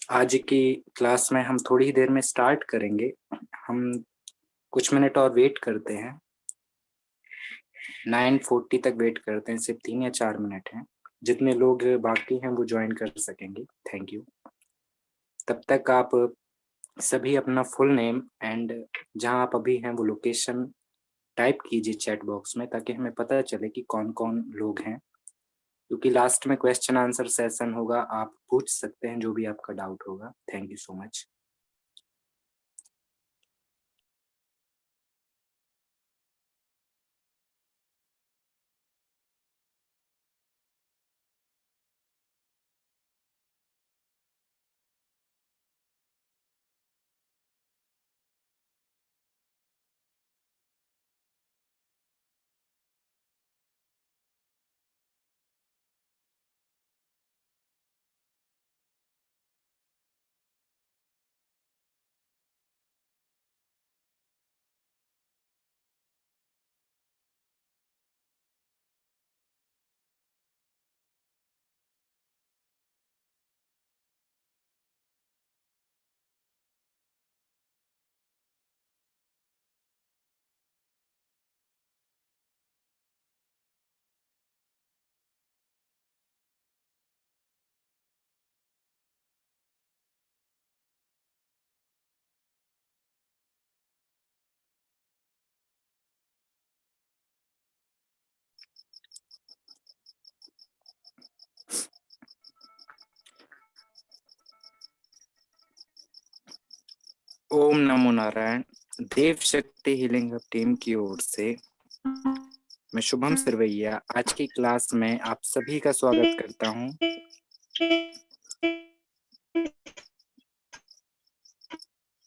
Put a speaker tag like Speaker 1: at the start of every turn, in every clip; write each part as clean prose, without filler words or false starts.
Speaker 1: आज की क्लास में हम थोड़ी ही देर में स्टार्ट करेंगे। हम कुछ मिनट और वेट करते हैं। 9:40 तक वेट करते हैं, सिर्फ 3 या 4 मिनट हैं। जितने लोग बाकी हैं वो जॉइन कर सकेंगे। Thank you. तब तक आप सभी अपना फुल नेम एंड जहाँ आप अभी हैं वो लोकेशन टाइप कीजिए चैट बॉक्स में, ताकि हमें पता चले कि कौन-कौन लोग हैं। क्योंकि लास्ट में क्वेश्चन आंसर सेशन होगा, आप पूछ सकते हैं जो भी आपका डाउट होगा। Thank you so much. ओम नमो नारायण। देव शक्ति हीलिंग हब टीम की ओर से मैं शुभम सरवैया आज की क्लास में आप सभी का स्वागत करता हूं।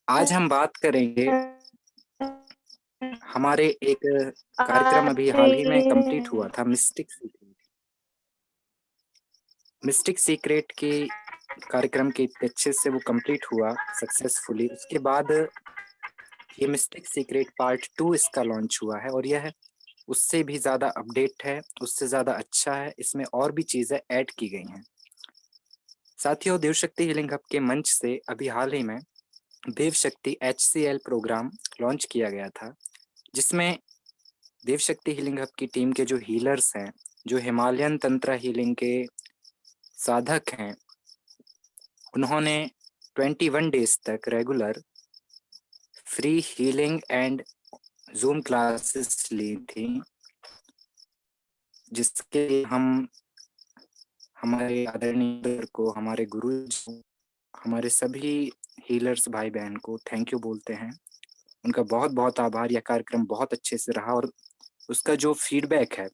Speaker 1: आज हम बात करेंगे, हमारे एक कार्यक्रम अभी हाल ही में कंप्लीट हुआ था, मिस्टिक सीक्रेट के कार्यक्रम के इतने अच्छे से वो कंप्लीट हुआ सक्सेसफुली। उसके बाद ये मिस्टिक सीक्रेट पार्ट 2 इसका लॉन्च हुआ है और यह उससे भी ज़्यादा अपडेट है, उससे ज़्यादा अच्छा है। इसमें और भी चीज़ें ऐड की गई हैं। साथियों, देव शक्ति हीलिंग हब के मंच से अभी हाल ही में देव शक्ति HCL प्रोग्राम लॉन्च किया गया था, जिसमें देव शक्ति हीलिंग हब की टीम के जो हीलर्स हैं, जो हिमालयन तंत्र हीलिंग के साधक हैं, उन्होंने 21 डेज तक regular free healing and Zoom classes ली थी, जिसके लिए हम हमारे आदरणीय को, हमारे गुरु, हमारे सभी हीलर्स भाई बहन को थैंक यू बोलते हैं। उनका बहुत बहुत आभार। यह कार्यक्रम बहुत अच्छे से रहा और उसका जो फीडबैक है,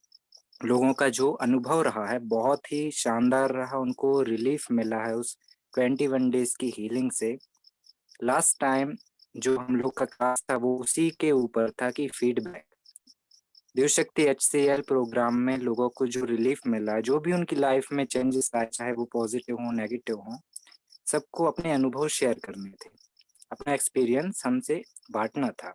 Speaker 1: लोगों का जो अनुभव रहा है, बहुत ही शानदार रहा। उनको रिलीफ मिला है उस 21 डेज की हीलिंग से। लास्ट टाइम जो हम लोग का क्लास था वो उसी के ऊपर था कि फीडबैक देव शक्ति HCL प्रोग्राम में लोगों को जो रिलीफ मिला, जो भी उनकी लाइफ में चेंजेस आए, चाहे वो पॉजिटिव हो नेगेटिव हो, सबको अपने अनुभव शेयर करने थे, अपना एक्सपीरियंस हमसे बांटना था।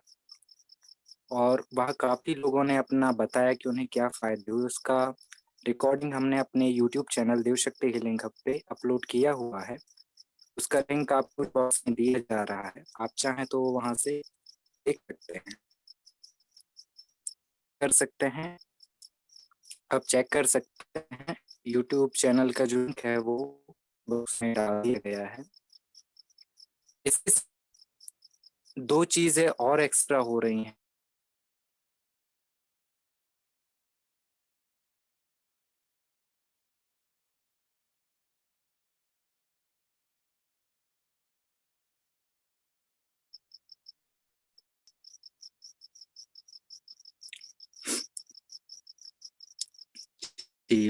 Speaker 1: और वह काफ़ी लोगों ने अपना बताया कि उन्हें क्या फ़ायदे हुए। उसका रिकॉर्डिंग हमने अपने यूट्यूब चैनल देव शक्ति हीलिंग हब पे अपलोड किया हुआ है। उसका लिंक आपको बॉक्स में दिया जा रहा है, आप चाहें तो वहाँ से देख सकते हैं, कर सकते हैं, आप चेक कर सकते हैं। यूट्यूब चैनल का जो लिंक है वो बॉक्स में डाल दिया गया है। इसके दो चीज़ें और एक्स्ट्रा हो रही हैं।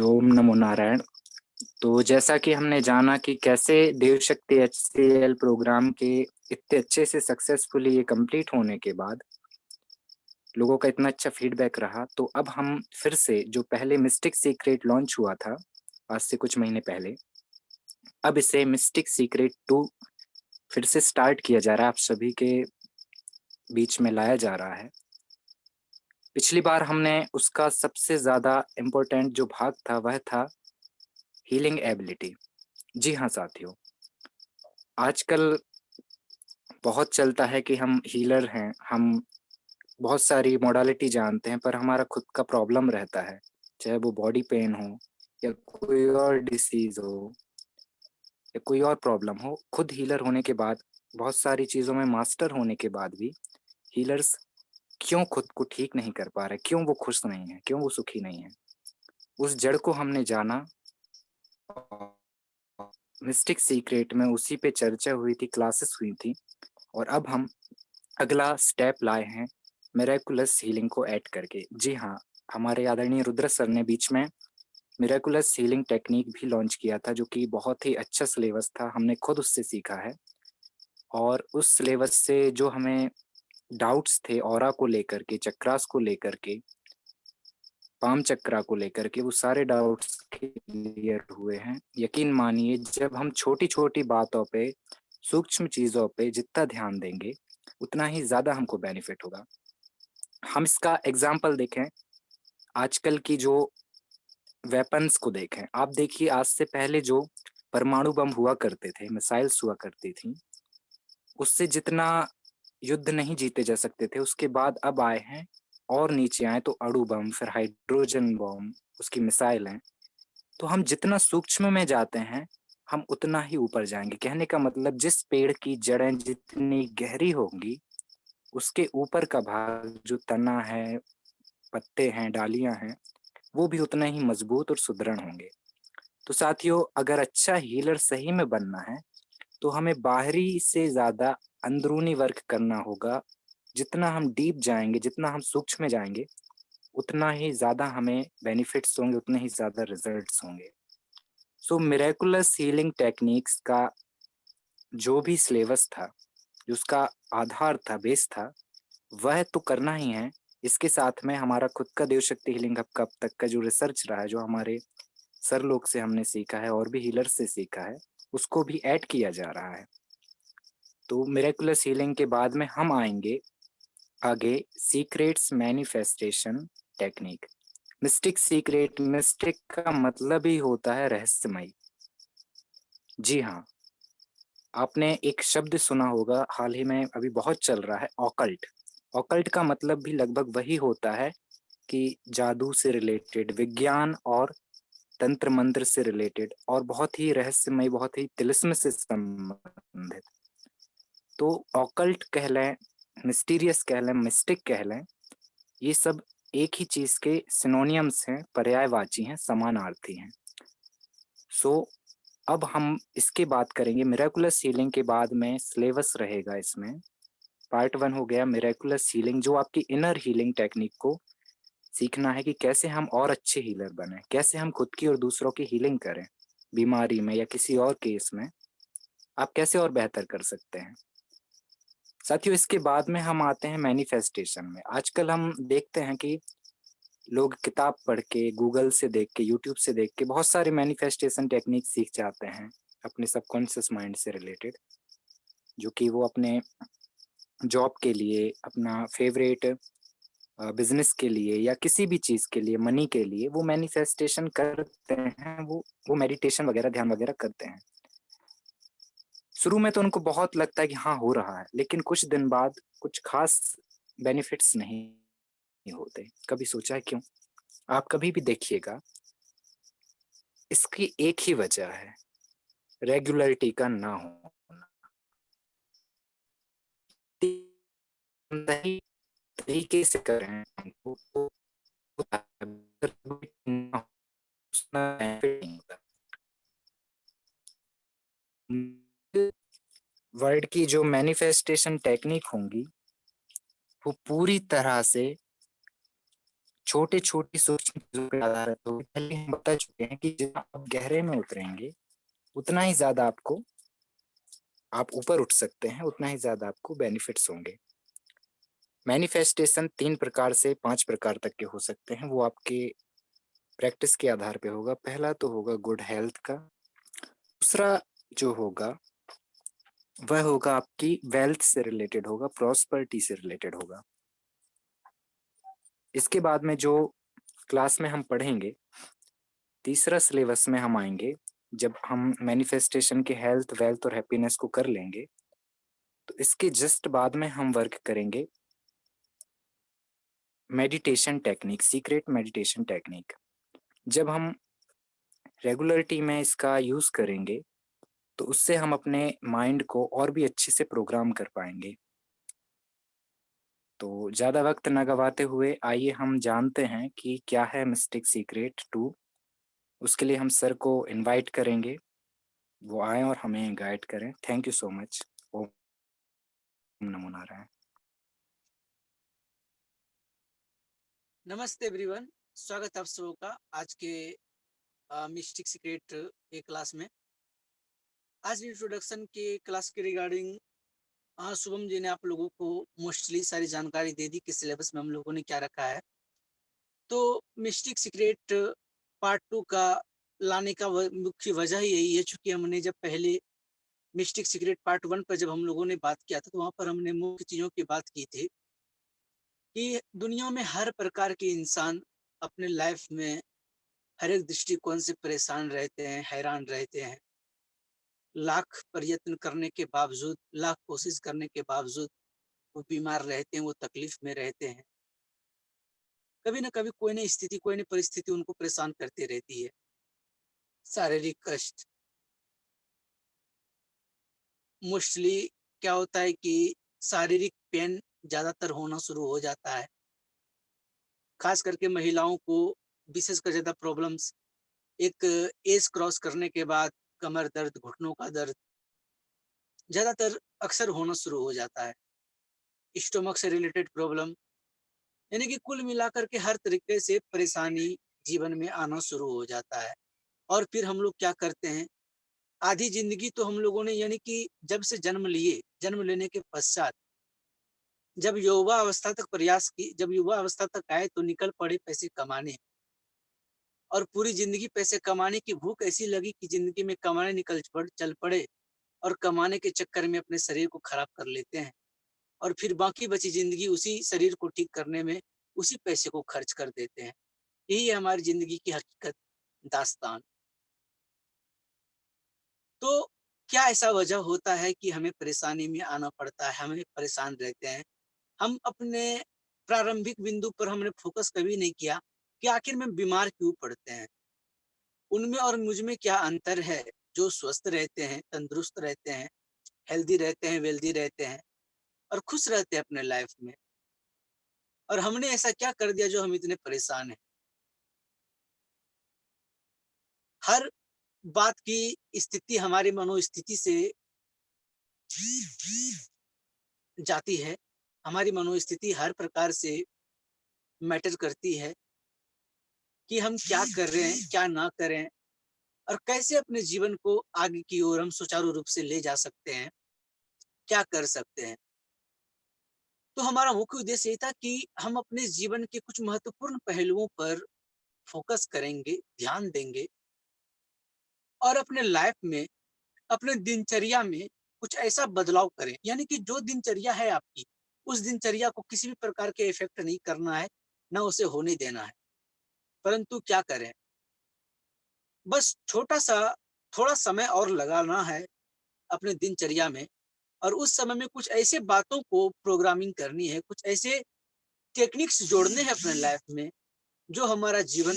Speaker 1: ओम नमो नारायण। तो जैसा कि हमने जाना कि कैसे देव शक्ति HCL प्रोग्राम के इतने अच्छे से सक्सेसफुली ये कंप्लीट होने के बाद लोगों का इतना अच्छा फीडबैक रहा, तो अब हम फिर से जो पहले मिस्टिक सीक्रेट लॉन्च हुआ था आज से कुछ महीने पहले, अब इसे मिस्टिक सीक्रेट 2 फिर से स्टार्ट किया जा रहा है, आप सभी के बीच में लाया जा रहा है। पिछली बार हमने उसका सबसे ज़्यादा इम्पोर्टेंट जो भाग था वह था हीलिंग एबिलिटी। जी हाँ साथियों, आजकल बहुत चलता है कि हम हीलर हैं, हम बहुत सारी मॉडलिटी जानते हैं, पर हमारा खुद का प्रॉब्लम रहता है, चाहे वो बॉडी पेन हो या कोई और डिसीज़ हो या कोई और प्रॉब्लम हो। खुद हीलर होने के बाद, बहुत सारी चीज़ों में मास्टर होने के बाद भी हीलर्स क्यों खुद को ठीक नहीं कर पा रहे? क्यों वो खुश नहीं हैं? क्यों वो सुखी नहीं हैं? उस जड़ को हमने जाना और मिस्टिक सीक्रेट में उसी पे चर्चा हुई थी, क्लासेस हुई थी और अब हम अगला स्टेप लाए हैं मिरेकुलस हीलिंग को ऐड करके। जी हाँ, हमारे आदरणीय रुद्र सर ने बीच में मिरेकुलस हीलिंग टेक्निक भी लॉन्च किया था, जो कि बहुत ही अच्छा सिलेबस था, हमने खुद उससे सीखा है। और उस सिलेबस से जो हमें डाउट्स थे ऑरा को लेकर के, चक्रास को लेकर के, पाम चक्रा को लेकर के, वो सारे डाउट्स क्लियर हुए हैं। यकीन मानिए, जब हम छोटी-छोटी बातों पे, सूक्ष्म चीज़ों पे जितना ध्यान देंगे, उतना ही ज़्यादा हमको बेनिफिट होगा। हम इसका एग्ज़ाम्पल देखें, आजकल की जो वेपन्स को देखें। आप देखिए, आज से पहले जो परमाणु बम हुआ करते थे, मिसाइल्स हुआ करती थीं, उससे जितना युद्ध नहीं जीते जा सकते थे, उसके बाद अब आए हैं और नीचे आए तो अणु बम, फिर हाइड्रोजन बम, उसकी मिसाइलें। तो हम जितना सूक्ष्म में जाते हैं, हम उतना ही ऊपर जाएँगे। कहने का मतलब, जिस पेड़ की जड़ें जितनी गहरी होंगी, उसके ऊपर का भाग जो तना है, पत्ते हैं, डालियाँ हैं, वो भी उतना ही मजबूत और सुदृढ़ होंगे। तो साथियों, अगर अच्छा हीलर सही में बनना है, तो हमें बाहरी से ज़्यादा अंदरूनी वर्क करना होगा। जितना हम डीप जाएँगे, जितना हम सूक्ष्म में जाएँगे, उतना ही ज़्यादा हमें बेनिफिट्स होंगे, उतने ही ज़्यादा रिज़ल्ट्स होंगे। सो मिरेकुलस हीलिंग टेक्निक्स का जो भी सिलेबस था, जो उसका आधार था, बेस था, वह तो करना ही है। इसके साथ में हमारा खुद का देव शक्ति हीलिंग हब का अब तक का जो रिसर्च रहा है, जो हमारे सर लोग से हमने सीखा है और भी हीलर्स से सीखा है, उसको भी ऐड किया जा रहा है। तो मिरेकुलस हीलिंग के बाद में हम आएँगे आगे secrets manifestation technique. Mistake secret, mistake का मतलब ही होता है रहस्यमयी। जी हाँ, आपने एक शब्द सुना होगा, हाल ही में अभी बहुत चल रहा है, ऑकल्ट। ऑकल्ट का मतलब भी लगभग वही होता है कि जादू से रिलेटेड, विज्ञान और तंत्र मंत्र से रिलेटेड और बहुत ही रहस्यमय, बहुत ही तिलिस्म से संबंधित। तो ऑकल्ट कह लें, मिस्टीरियस कह लें, मिस्टिक कह लें, ये सब एक ही चीज़ के सिनोनियम्स हैं, पर्यायवाची हैं, समानार्थी हैं। सो अब हम इसकी बात करेंगे मिरेकुलस हीलिंग के बाद में सिलेबस रहेगा इसमें। पार्ट 1 हो गया मिरेकुलस हीलिंग, जो आपकी इनर हीलिंग टेक्निक को सीखना है कि कैसे हम और अच्छे हीलर बनें, कैसे हम खुद की और दूसरों की हीलिंग करें, बीमारी में या किसी और केस में, आप कैसे और बेहतर कर सकते हैं। साथियों, इसके बाद में हम आते हैं मैनिफेस्टेशन में। आजकल हम देखते हैं कि लोग किताब पढ़ के, गूगल से देख के, यूट्यूब से देख के बहुत सारे मैनिफेस्टेशन टेक्निक सीख जाते हैं, अपने सबकॉन्शियस माइंड से रिलेटेड, जो कि वो अपने जॉब के लिए, अपना फेवरेट बिज़नेस के लिए या किसी भी चीज़ के लिए, मनी के लिए वो मैनिफेस्टेशन करते हैं, वो मेडिटेशन वगैरह, ध्यान वगैरह करते हैं। शुरू में तो उनको बहुत लगता है कि हाँ, हो रहा है, लेकिन कुछ दिन बाद कुछ खास बेनिफिट्स नहीं होते। कभी सोचा है क्यों? आप कभी भी देखिएगा, इसकी एक ही वजह है, रेगुलरिटी का ना होना। सही तरीके से कर रहे हैं हमको तो उतना बेनिफिट नहीं होता। वर्ड की जो मैनिफेस्टेशन टेक्निक होंगी, वो पूरी तरह से छोटे-छोटे सूक्ष्म चीज़ों पे आधारित होगी। पहले हम बता चुके हैं कि जितना आप गहरे में उतरेंगे, उतना ही ज़्यादा आपको, आप ऊपर उठ सकते हैं, उतना ही ज़्यादा आपको बेनिफिट्स होंगे। मैनिफेस्टेशन 3 प्रकार से 5 प्रकार तक के हो सकते हैं, वो आपके प्रैक्टिस के आधार पे होगा। पहला तो होगा गुड हेल्थ का, दूसरा जो होगा, वह होगा आपकी वेल्थ से रिलेटेड होगा, प्रॉस्पेरिटी से रिलेटेड होगा। इसके बाद में जो क्लास में हम पढ़ेंगे, तीसरा सिलेबस में हम आएँगे, जब हम मैनिफेस्टेशन के हेल्थ, वेल्थ और हैप्पीनेस को कर लेंगे, तो इसके जस्ट बाद में हम वर्क करेंगे meditation technique, secret meditation technique. जब हम रेगुलरिटी में इसका यूज़ करेंगे, तो उससे हम अपने माइंड को और भी अच्छे से प्रोग्राम कर पाएँगे। तो ज़्यादा वक़्त ना गवाते हुए आइए हम जानते हैं कि क्या है मिस्टिक सीक्रेट 2। उसके लिए हम सर को इनवाइट करेंगे, वो आएँ और हमें गाइड करें। Thank you so much. ओम नमो नारायण।
Speaker 2: नमस्ते एवरीवन। स्वागत है आप सबों का आज के मिस्टिक सीक्रेट के क्लास में। आज इंट्रोडक्शन के क्लास के रिगार्डिंग शुभम जी ने आप लोगों को मोस्टली सारी जानकारी दे दी कि सिलेबस में हम लोगों ने क्या रखा है। तो मिस्टिक सीक्रेट पार्ट 2 का लाने का मुख्य वजह ही यही है, चूंकि हमने जब पहले मिस्टिक सीक्रेट पार्ट 1 पर जब हम लोगों ने बात किया था, तो वहाँ पर हमने मुख्य चीज़ों की बात की थी कि दुनिया में हर प्रकार के इंसान अपने लाइफ में हर एक दृष्टिकोण से परेशान रहते हैं, हैरान रहते हैं। लाख प्रयत्न करने के बावजूद, लाख कोशिश करने के बावजूद वो बीमार रहते हैं, वो तकलीफ में रहते हैं। कभी न कभी कोई न स्थिति, कोई न परिस्थिति उनको परेशान करती रहती है। शारीरिक कष्ट, मोस्टली क्या होता है कि शारीरिक पेन ज़्यादातर होना शुरू हो जाता है। खास करके महिलाओं को विशेषकर ज़्यादा प्रॉब्लम्स एक एज क्रॉस करने के बाद कमर दर्द, घुटनों का दर्द ज़्यादातर अक्सर होना शुरू हो जाता है। स्टमक से रिलेटेड प्रॉब्लम, यानी कि कुल मिलाकर के हर तरीके से परेशानी जीवन में आना शुरू हो जाता है। और फिर हम लोग क्या करते हैं, आधी ज़िंदगी तो हम लोगों ने, यानी कि जब से जन्म लिए, जन्म लेने के पश्चात जब युवा अवस्था तक आए तो निकल पड़े पैसे कमाने, और पूरी ज़िंदगी पैसे कमाने की भूख ऐसी लगी कि ज़िंदगी में कमाने चल पड़े, और कमाने के चक्कर में अपने शरीर को खराब कर लेते हैं। और फिर बाकी बची ज़िंदगी उसी शरीर को ठीक करने में, उसी पैसे को खर्च कर देते हैं। यही है हमारी ज़िंदगी की हकीकत, दास्तान। तो क्या ऐसा वजह होता है कि हमें परेशानी में आना पड़ता है, हमें परेशान रहते हैं? हम अपने प्रारंभिक बिंदु पर हमने फ़ोकस कभी नहीं किया कि आखिर में बीमार क्यों पड़ते हैं? उनमें और मुझ में क्या अंतर है? जो स्वस्थ रहते हैं, तंदुरुस्त रहते हैं, हेल्दी रहते हैं, वेल्दी रहते हैं और खुश रहते हैं अपने लाइफ़ में। और हमने ऐसा क्या कर दिया जो हम इतने परेशान हैं? हर बात की स्थिति हमारी मनोस्थिति से जाती है। हमारी मनोस्थिति हर प्रकार से मैटर करती है कि हम क्या कर रहे हैं, क्या ना करें, और कैसे अपने जीवन को आगे की ओर हम सुचारू रूप से ले जा सकते हैं, क्या कर सकते हैं। तो हमारा मुख्य उद्देश्य ये था कि हम अपने जीवन के कुछ महत्वपूर्ण पहलुओं पर फ़ोकस करेंगे, ध्यान देंगे, और अपने लाइफ़ में, अपने दिनचर्या में कुछ ऐसा बदलाव करें, यानी कि जो दिनचर्या है आपकी, उस दिनचर्या को किसी भी प्रकार के इफ़ेक्ट नहीं करना है, ना उसे होने देना है। परंतु क्या करें? बस छोटा-सा थोड़ा समय और लगाना है अपने दिनचर्या में, और उस समय में कुछ ऐसे बातों को प्रोग्रामिंग करनी है, कुछ ऐसे टेक्निक्स जोड़ने हैं अपने लाइफ़ में, जो हमारा जीवन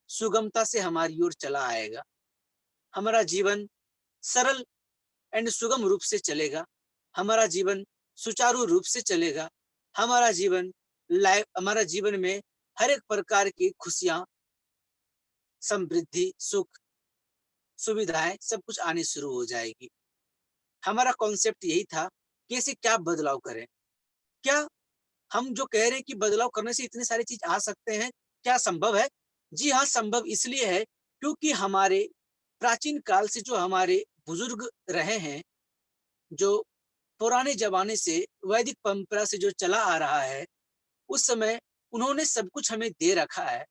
Speaker 2: सुगमता से हमारी ओर चला आएगा। हमारा जीवन सरल एंड सुगम रूप से चलेगा। हमारा जीवन सुचारू रूप से चलेगा। हमारा जीवन में हर एक प्रकार की खुशियाँ, समृद्धि, सुख, सुविधाएँ सब कुछ आनी शुरू हो जाएगी। हमारा कॉन्सेप्ट यही था कि ऐसे क्या बदलाव करें? क्या हम जो कह रहे हैं कि बदलाव करने से इतनी सारी चीज़ आ सकते हैं, क्या संभव है? जी हाँ, संभव इसलिए है क्योंकि हमारे प्राचीन काल से जो हमारे बुजुर्ग रहे हैं, जो पुराने ज़माने से वैदिक परंपरा से जो चला आ रहा है, उस समय उन्होंने सब कुछ हमें दे रखा है।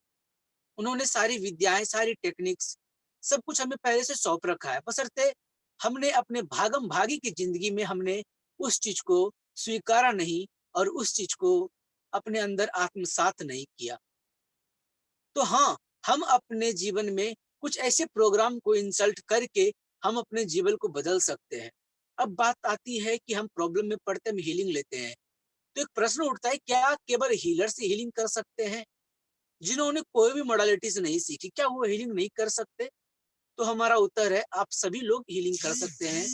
Speaker 2: उन्होंने सारी विद्याएँ, सारी टेक्निक्स सब कुछ हमें पहले से सौंप रखा है। बशर्ते हमने अपने भागम-भागी की ज़िंदगी में हमने उस चीज़ को स्वीकारा नहीं, और उस चीज़ को अपने अंदर आत्मसात नहीं किया। तो हाँ, हम अपने जीवन में कुछ ऐसे प्रोग्राम को इंसल्ट करके हम अपने जीवन को बदल सकते हैं। अब बात आती है कि हम प्रॉब्लम में पड़ते हम हीलिंग लेते हैं। तो एक प्रश्न उठता है, क्या केवल हीलर से हीलिंग कर सकते हैं? जिन्होंने कोई भी मॉडलिटीज़ नहीं सीखी, क्या वो हीलिंग नहीं कर सकते? तो हमारा उत्तर है, आप सभी लोग हीलिंग कर सकते हैं।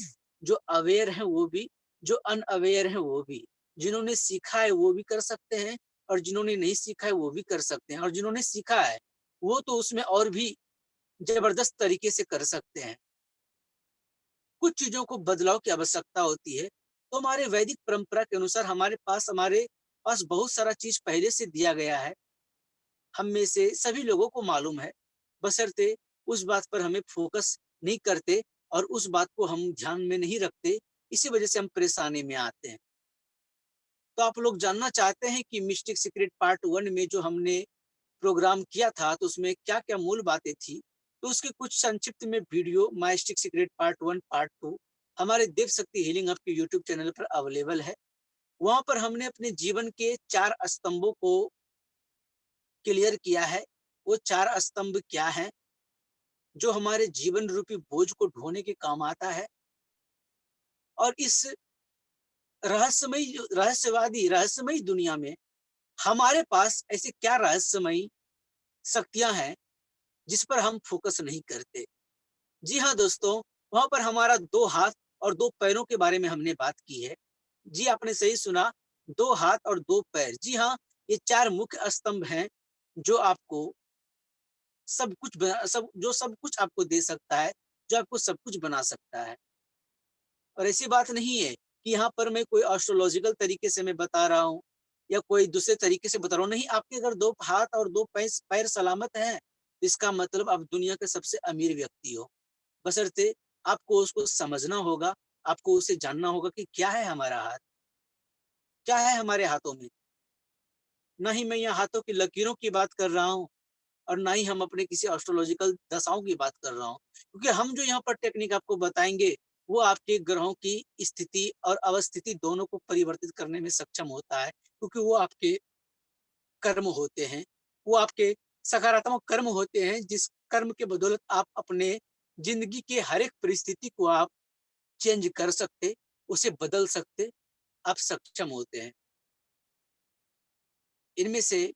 Speaker 2: जो अवेयर हैं वो भी, जो अनअवेयर हैं वो भी। जिन्होंने सीखा है वो भी कर सकते हैं और जिन्होंने नहीं सीखा है वो भी कर सकते हैं, और जिन्होंने सीखा है वो तो उसमें और भी जबरदस्त तरीके से कर सकते हैं। कुछ चीज़ों को बदलाव की आवश्यकता होती है। तो हमारे वैदिक परंपरा के अनुसार हमारे पास बहुत सारा चीज़ पहले से दिया गया है। हम में से सभी लोगों को मालूम है, बशर्ते उस बात पर हमें फ़ोकस नहीं करते और उस बात को हम ध्यान में नहीं रखते, इसी वजह से हम परेशानी में आते हैं। तो आप लोग जानना चाहते हैं कि मिस्टिक सीक्रेट पार्ट 1 में जो हमने प्रोग्राम किया था, तो उसमें क्या-क्या मूल बातें थी? तो उसके कुछ संक्षिप्त में video mystic secret part 1, part 2 हमारे देव शक्ति हीलिंग हब के यूट्यूब चैनल पर अवेलेबल है। वहाँ पर हमने अपने जीवन के 4 स्तंभों को क्लियर किया है। वो 4 स्तंभ क्या हैं? जो हमारे जीवन रूपी बोझ को ढोने के काम आता है, और इस रहस्यमयी दुनिया में हमारे पास ऐसे क्या रहस्यमयी शक्तियाँ हैं, जिस पर हम फ़ोकस नहीं करते। जी हाँ दोस्तों, वहाँ पर हमारा 2 हाथ और 2 पैरों के बारे में हमने बात की है। जी, आपने सही सुना, 2 हाथ और 2 पैर। जी हाँ, ये 4 मुख्य स्तंभ हैं, जो आपको सब कुछ आपको दे सकता है, जो आपको सब कुछ बना सकता है। और ऐसी बात नहीं है कि यहाँ पर मैं कोई एस्ट्रोलॉजिकल तरीके से मैं बता रहा हूँ या कोई दूसरे तरीके से बता रहा हूँ। नहीं, आपके अगर 2 हाथ और 2 पैर सलामत हैं, इसका मतलब आप दुनिया के सबसे अमीर व्यक्ति हो। बशर्ते आपको उसको समझना होगा, आपको उसे जानना होगा कि क्या है हमारा हाथ, क्या है हमारे हाथों में। ना ही मैं यहाँ हाथों की लकीरों की बात कर रहा हूँ और ना ही हम अपने किसी एस्ट्रोलॉजिकल दशाओं की बात कर रहा हूँ। क्योंकि हम जो यहाँ पर टेक्निक आपको बताएँगे, वो आपके ग्रहों की स्थिति और अवस्थिति दोनों को परिवर्तित करने में सक्षम होता है। क्योंकि वो आपके कर्म होते हैं, वो आपके सकारात्मक कर्म होते हैं, जिस कर्म के बदौलत आप अपने ज़िंदगी के हर एक परिस्थिति को आप चेंज कर सकते, उसे बदल सकते, आप सक्षम होते हैं। इनमें से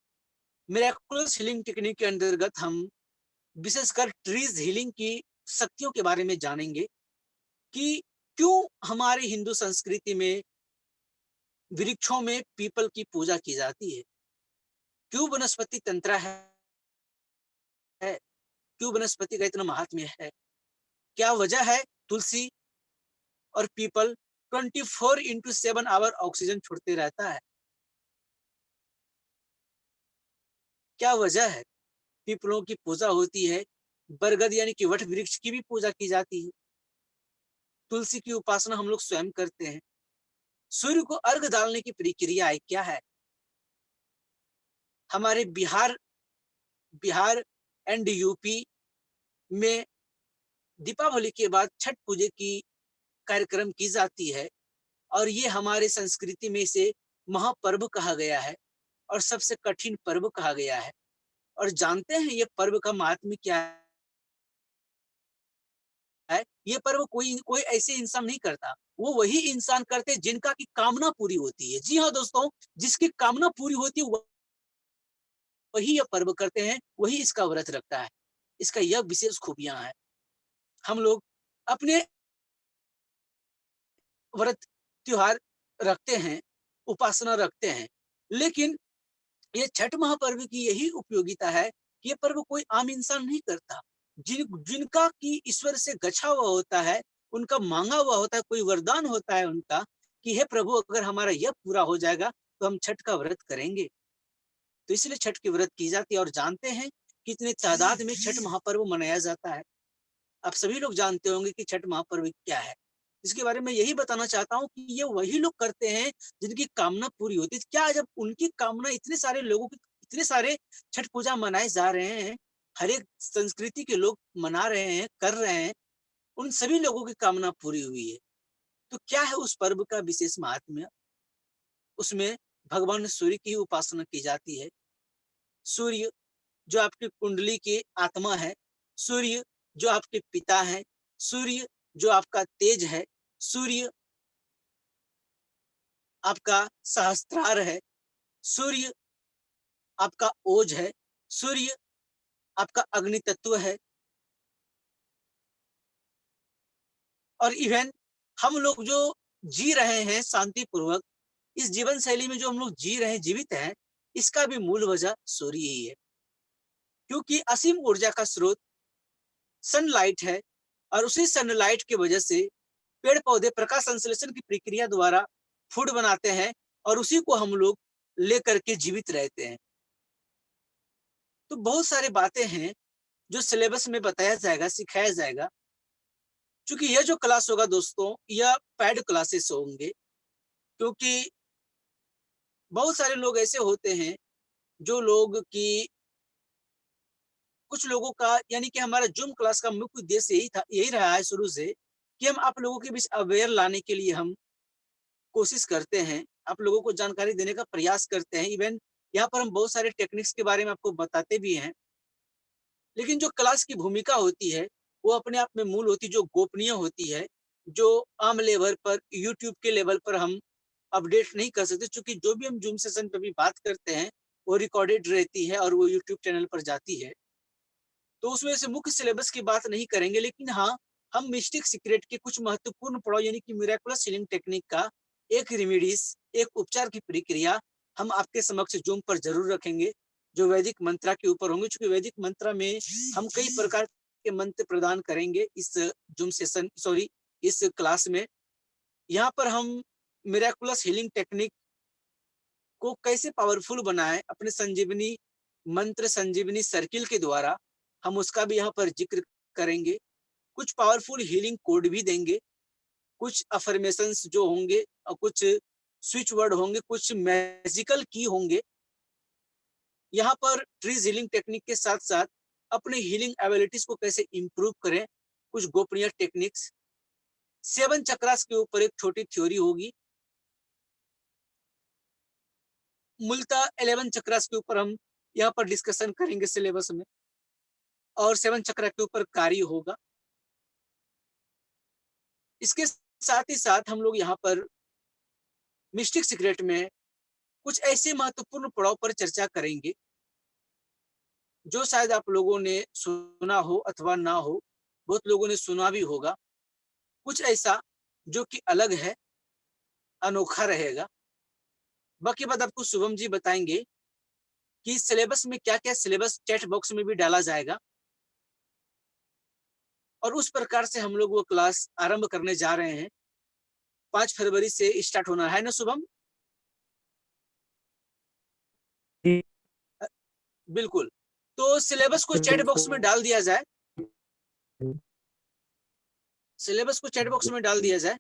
Speaker 2: मिरेकुलस हीलिंग टेक्निक के अंतर्गत हम विशेषकर ट्रीज़ हीलिंग की शक्तियों के बारे में जानेंगे कि क्यों हमारी हिंदू संस्कृति में वृक्षों में पीपल की पूजा की जाती है? क्यों वनस्पति तंत्र है? क्यों वनस्पति का इतना महात्म्य है? क्या वजह है तुलसी और पीपल 24 इंटू 7 आवर ऑक्सीजन छोड़ते रहता है? क्या वजह है? पीपलों की पूजा होती है, बरगद यानी कि वट वृक्ष की भी पूजा की जाती है, तुलसी की उपासना हम लोग स्वयं करते हैं। सूर्य को अर्घ डालने की प्रक्रिया क्या है? हमारे बिहार बिहार एंड यूपी में दीपावली के बाद छठ पूजा की कार्यक्रम की जाती है, और ये हमारे संस्कृति में से महापर्व कहा गया है और सबसे कठिन पर्व कहा गया है। और जानते हैं ये पर्व का महात्म्य क्या है? ये पर्व कोई कोई ऐसे इंसान नहीं करता, वो वही इंसान करते हैं जिनका की कामना पूरी होती है। जी हाँ दोस्तों, जिसकी कामना पूरी होती है वही यह पर्व करते हैं, वही इसका व्रत रखता है। इसका यह विशेष खूबियाँ हैं। हम लोग अपने व्रत त्योहार रखते हैं, उपासना रखते हैं, लेकिन ये छठ महापर्व की यही उपयोगिता है कि ये पर्व कोई आम इंसान नहीं करता। जिनका कि ईश्वर से गछा हुआ होता है, उनका मांगा हुआ होता है, कोई वरदान होता है उनका कि हे प्रभु, अगर हमारा यह पूरा हो जाएगा तो हम छठ का व्रत करेंगे। तो इसलिए छठ की व्रत की जाती है। और जानते हैं कितने तादाद में छठ महापर्व मनाया जाता है? आप सभी लोग जानते होंगे कि छठ महापर्व क्या है। इसके बारे में यही बताना चाहता हूँ कि ये वही लोग करते हैं जिनकी कामना पूरी होती है। क्या जब उनकी कामना, इतने सारे लोगों की, इतने सारे छठ पूजा मनाए जा रहे हैं, हर एक संस्कृति के लोग मना रहे हैं, कर रहे हैं, उन सभी लोगों की कामना पूरी हुई है। तो क्या है उस पर्व का विशेष महात्म्य? उसमें भगवान सूर्य की उपासना की जाती है। सूर्य जो आपकी कुंडली की आत्मा है, सूर्य जो आपके पिता हैं, सूर्य जो आपका तेज है, सूर्य आपका सहस्त्रार है, सूर्य आपका ओज है, सूर्य आपका अग्नि तत्व है। और इवन हम लोग जो जी रहे हैं शांतिपूर्वक, इस जीवन शैली में जो हम लोग जी रहे हैं, जीवित हैं, इसका भी मूल वजह सूर्य ही है। क्योंकि असीम ऊर्जा का स्रोत सनलाइट है और उसी सनलाइट की वजह से पेड़ पौधे प्रकाश संश्लेषण की प्रक्रिया द्वारा फूड बनाते हैं और उसी को हम लोग लेकर के जीवित रहते हैं। तो बहुत सारी बातें हैं जो सिलेबस में बताया जाएगा, सिखाया जाएगा। क्योंकि यह जो क्लास होगा दोस्तों, यह पैड क्लासेस होंगे। क्योंकि बहुत सारे लोग ऐसे होते हैं जो लोग कि कुछ लोगों का, यानी कि हमारा जूम क्लास का मुख्य उद्देश्य यही था, यही रहा है शुरू से, कि हम आप लोगों के बीच अवेयर लाने के लिए हम कोशिश करते हैं, आप लोगों को जानकारी देने का प्रयास करते हैं। इवन यहाँ पर हम बहुत सारे टेक्निक्स के बारे में आपको बताते भी हैं। लेकिन जो क्लास की भूमिका होती है, वो अपने आप में मूल होती है, जो गोपनीय होती है, जो आम लेवल पर, यूट्यूब के लेवल पर हम अपडेट नहीं कर सकते। चूंकि जो भी हम जूम सेशन पे भी बात करते हैं, वो रिकॉर्डेड रहती है और वो यूट्यूब चैनल पर जाती है। तो उसमें से मुख्य सिलेबस की बात नहीं करेंगे, लेकिन हाँ, हम मिस्टिक सीक्रेट के कुछ महत्वपूर्ण पड़ाव, यानी कि मिरेकुलस हीलिंग टेक्निक का एक रेमेडीज, एक उपचार की प्रक्रिया हम आपके समक्ष जूम पर जरूर रखेंगे, जो वैदिक मंत्रा के ऊपर होंगे। चूंकि वैदिक मंत्रा में हम कई प्रकार के मंत्र प्रदान करेंगे इस जूम सेशन, सॉरी, इस क्लास में। यहाँ पर हम मिरेकुलस हीलिंग टेक्निक को कैसे पावरफुल बनाएं अपने संजीवनी मंत्र, संजीवनी सर्किल के द्वारा, हम उसका भी यहाँ पर जिक्र करेंगे। कुछ पावरफुल हीलिंग कोड भी देंगे, कुछ अफर्मेशंस जो होंगे और कुछ स्विच वर्ड होंगे, कुछ मैजिकल की होंगे। यहाँ पर ट्रीज हीलिंग टेक्निक के साथ साथ अपने हीलिंग एबिलिटीज को कैसे इंप्रूव करें, कुछ गोपनीय टेक्निक्स। 7 चक्रास के ऊपर एक छोटी थ्योरी होगी। मूलतः 11 चक्रास के ऊपर हम यहाँ पर डिस्कशन करेंगे सिलेबस में, और 7 चक्र के ऊपर कार्य होगा। इसके साथ ही साथ हम लोग यहाँ पर मिस्टिक सीक्रेट में कुछ ऐसे महत्वपूर्ण पड़ाव पर चर्चा करेंगे जो शायद आप लोगों ने सुना हो अथवा ना हो, बहुत लोगों ने सुना भी होगा। कुछ ऐसा जो कि अलग है, अनोखा रहेगा। बाकी बात आपको शुभम जी बताएंगे कि सिलेबस में क्या क्या, सिलेबस चैट बॉक्स में भी डाला जाएगा और उस प्रकार से हम लोग वो क्लास आरंभ करने जा रहे हैं। 5 फरवरी से स्टार्ट होना है ना शुभम?
Speaker 1: जी,
Speaker 2: बिल्कुल। तो सिलेबस को चैट बॉक्स में डाल दिया जाए, सिलेबस को चैट बॉक्स में डाल दिया जाए।